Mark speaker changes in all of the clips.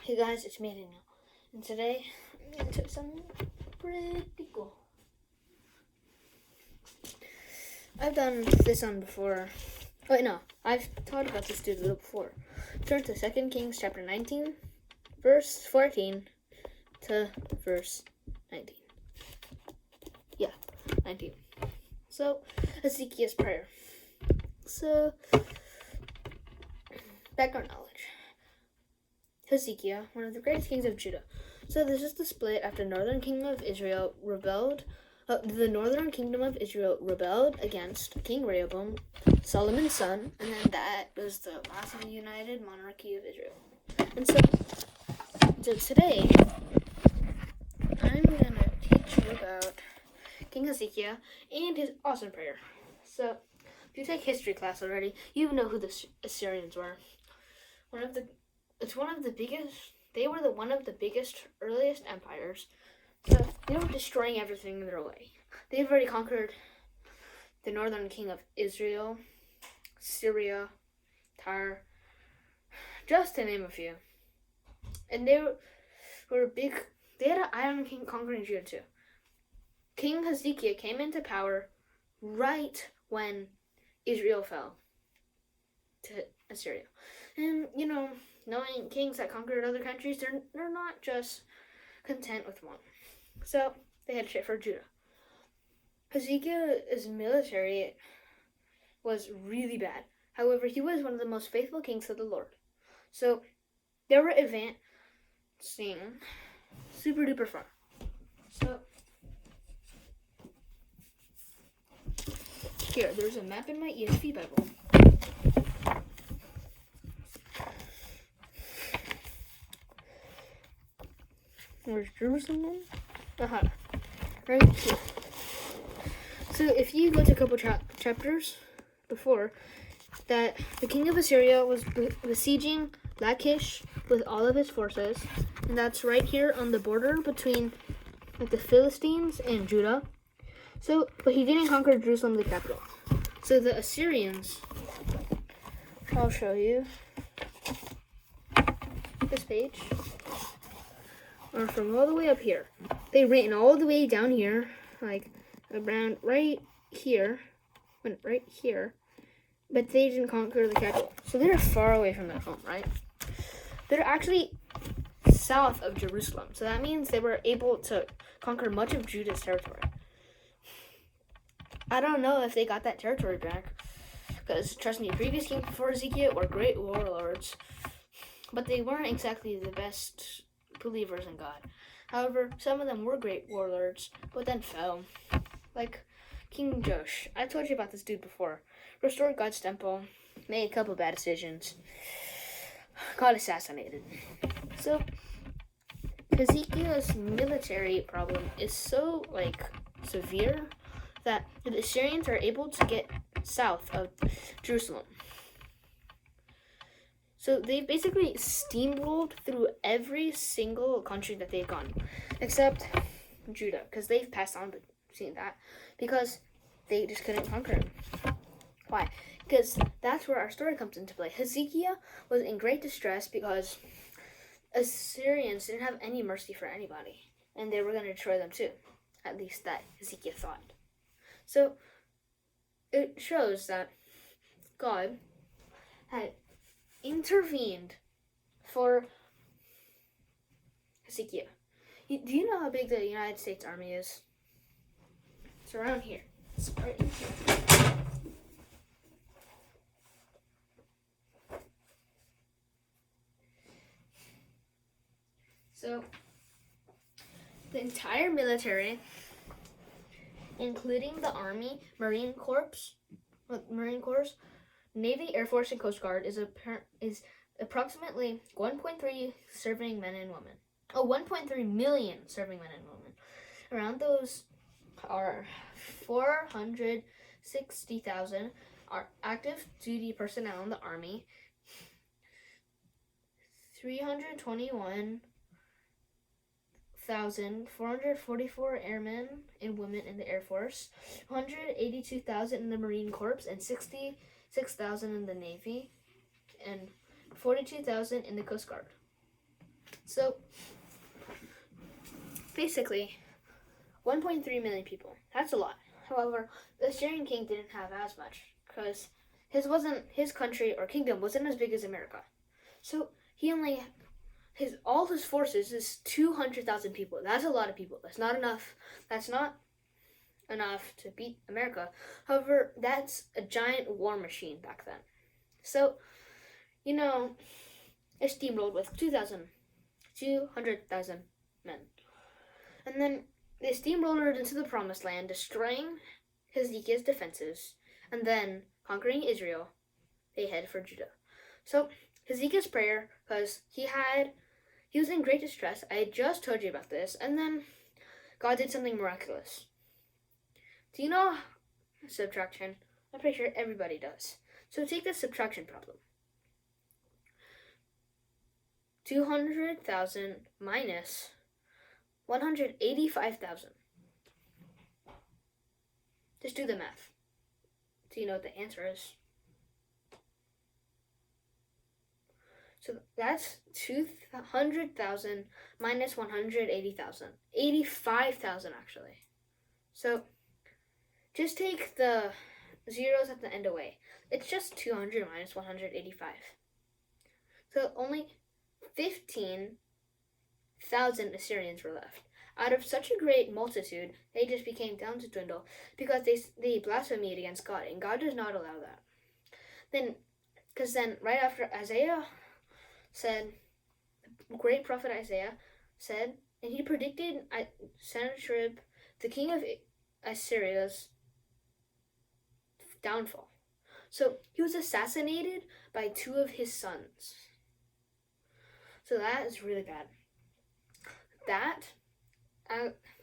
Speaker 1: Hey guys, it's me Daniel, and today I'm going to do something pretty cool. I've done this one before. Wait, no, I've taught about this dude a little before. Turn to 2 Kings chapter 19, verse 14 to verse 19. Yeah, 19. So, Ezekiel's prayer. So, background knowledge. Hezekiah, one of the greatest kings of Judah. So this is the split after the northern kingdom of Israel rebelled. The northern kingdom of Israel rebelled against King Rehoboam, Solomon's son, and then that was the last of the united monarchy of Israel. And so today, I'm gonna teach you about King Hezekiah and his awesome prayer. So, if you take history class already, you know who the Assyrians were. One of the biggest, earliest empires. So they were destroying everything in their way. They've already conquered the northern king of Israel, Syria, Tyre, just to name a few. And they were big. They had an iron king conquering Judah too. King Hezekiah came into power right when Israel fell to Assyria. And, knowing kings that conquered other countries, they're not just content with one. So they had shit for Judah. Hezekiah's military was really bad. However, he was one of the most faithful kings of the Lord. So they were advancing super duper far. So here, there's a map in my ESV Bible. Where's Jerusalem? Right here. So if you go to a couple chapters before that, the king of Assyria was besieging Lachish with all of his forces, and that's right here on the border between the Philistines and Judah. So, but he didn't conquer Jerusalem, the capital. So the Assyrians, I'll show you this page. Are from all the way up here. They ran all the way down here, like around right here, went right here, but they didn't conquer the capital. So they're far away from their home, right? They're actually south of Jerusalem. So that means they were able to conquer much of Judah's territory. I don't know if they got that territory back, because trust me, previous kings before Ezekiel were great warlords, but they weren't exactly the best believers in God. However, some of them were great warlords, but then fell. Like King Joash. I told you about this dude before. Restored God's temple, made a couple bad decisions, got assassinated. So Hezekiah's military problem is so severe that the Assyrians are able to get south of Jerusalem. So they basically steamrolled through every single country that they've gone, except Judah, because they've passed on seeing that, because they just couldn't conquer him. Why? Because that's where our story comes into play. Hezekiah was in great distress because Assyrians didn't have any mercy for anybody, and they were going to destroy them too. At least that Hezekiah thought. So it shows that God had intervened for Hezekiah. Do you know how big the United States Army is? It's around here. It's right in here. So, the entire military, including the Army, Marine Corps, Navy, Air Force, and Coast Guard, is approximately 1.3 serving men and women. 1.3 million serving men and women. Around those are 460,000 are active duty personnel in the Army, 321,444 airmen and women in the Air Force, 182,000 in the Marine Corps, and 66,000 in the Navy, and 42,000 in the Coast Guard. So, basically, 1.3 million people. That's a lot. However, the Assyrian king didn't have as much because his country or kingdom wasn't as big as America. So he only all his forces is 200,000 people. That's a lot of people. That's not enough. That's not enough to beat America. However, that's a giant war machine back then. So, it steamrolled with 200,000 men. And then they steamrolled into the Promised Land, destroying Hezekiah's defenses, and then conquering Israel. They head for Judah. So Hezekiah's prayer, because he was in great distress. I had just told you about this, and then God did something miraculous. Do you know subtraction? I'm pretty sure everybody does. So take this subtraction problem. 200,000 minus 185,000. Just do the math. Do you know what the answer is? So that's 200,000 minus 180,000. 85,000 actually. So just take the zeros at the end away. It's just 200 minus 185. So only 15,000 Assyrians were left. Out of such a great multitude, they just became down to dwindle because they blasphemed against God, and God does not allow that. Then right after Isaiah said, the great prophet Isaiah said, and he predicted Sennacherib, the king of Assyria's downfall. So he was assassinated by 2 of his sons. So that is really bad.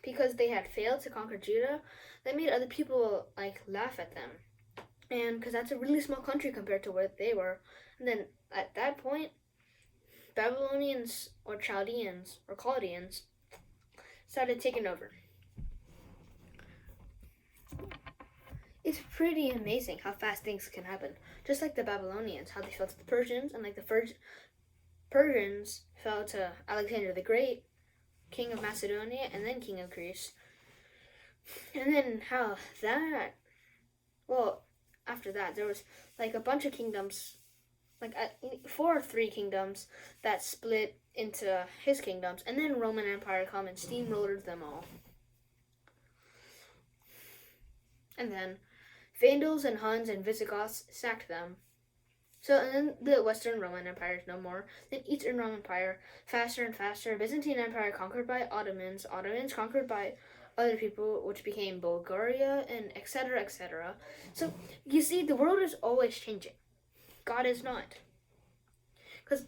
Speaker 1: Because they had failed to conquer Judah, that made other people laugh at them. And because that's a really small country compared to where they were. And then at that point, Babylonians or Chaldeans or Chaldeans started taking over. It's pretty amazing how fast things can happen. Just like the Babylonians, how they fell to the Persians, and the Persians fell to Alexander the Great, king of Macedonia, and then king of Greece. And then after that, there was a bunch of kingdoms, 4 or 3 kingdoms that split into his kingdoms, and then Roman Empire come and steamrolled them all. And then Vandals and Huns and Visigoths sacked them. So, and then the Western Roman Empire is no more. Then Eastern Roman Empire, faster and faster. Byzantine Empire conquered by Ottomans. Ottomans conquered by other people, which became Bulgaria, and etc., etc. So, you see, the world is always changing. God is not. Because,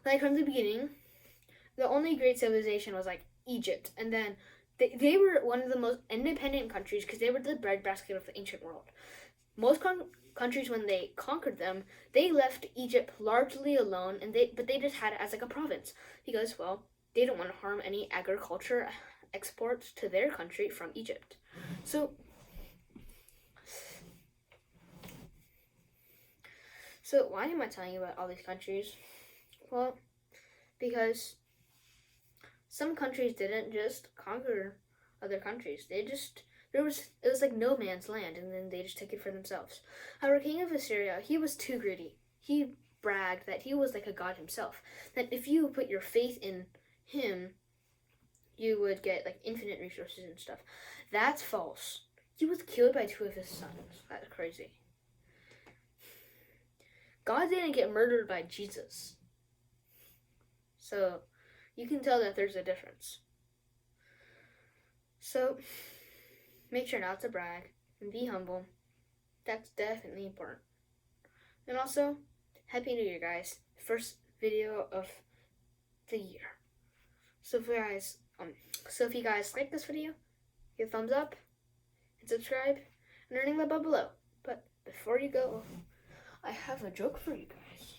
Speaker 1: from the beginning, the only great civilization was, Egypt. And then they were one of the most independent countries because they were the breadbasket of the ancient world. Most countries, when they conquered them, they left Egypt largely alone, but they just had it as a province because, they didn't want to harm any agriculture exports to their country from Egypt. So why am I telling you about all these countries? Well, because some countries didn't just conquer other countries. It was like no man's land, and then they just took it for themselves. Our king of Assyria, he was too greedy. He bragged that he was like a god himself. That if you put your faith in him, you would get infinite resources and stuff. That's false. He was killed by 2 of his sons. That's crazy. God didn't get murdered by Jesus. So you can tell that there's a difference. So make sure not to brag and be humble. That's definitely important. And also, Happy New Year, guys. First video of the year. So if you guys like this video, give a thumbs up and subscribe and ring the bell below. But before you go, I have a joke for you guys.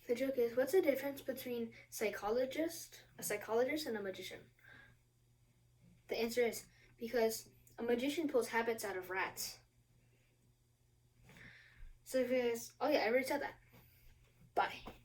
Speaker 1: The joke is, what's the difference between a psychologist, and a magician? The answer is, because a magician pulls habits out of rats. So if you guys, oh yeah, I already said that. Bye.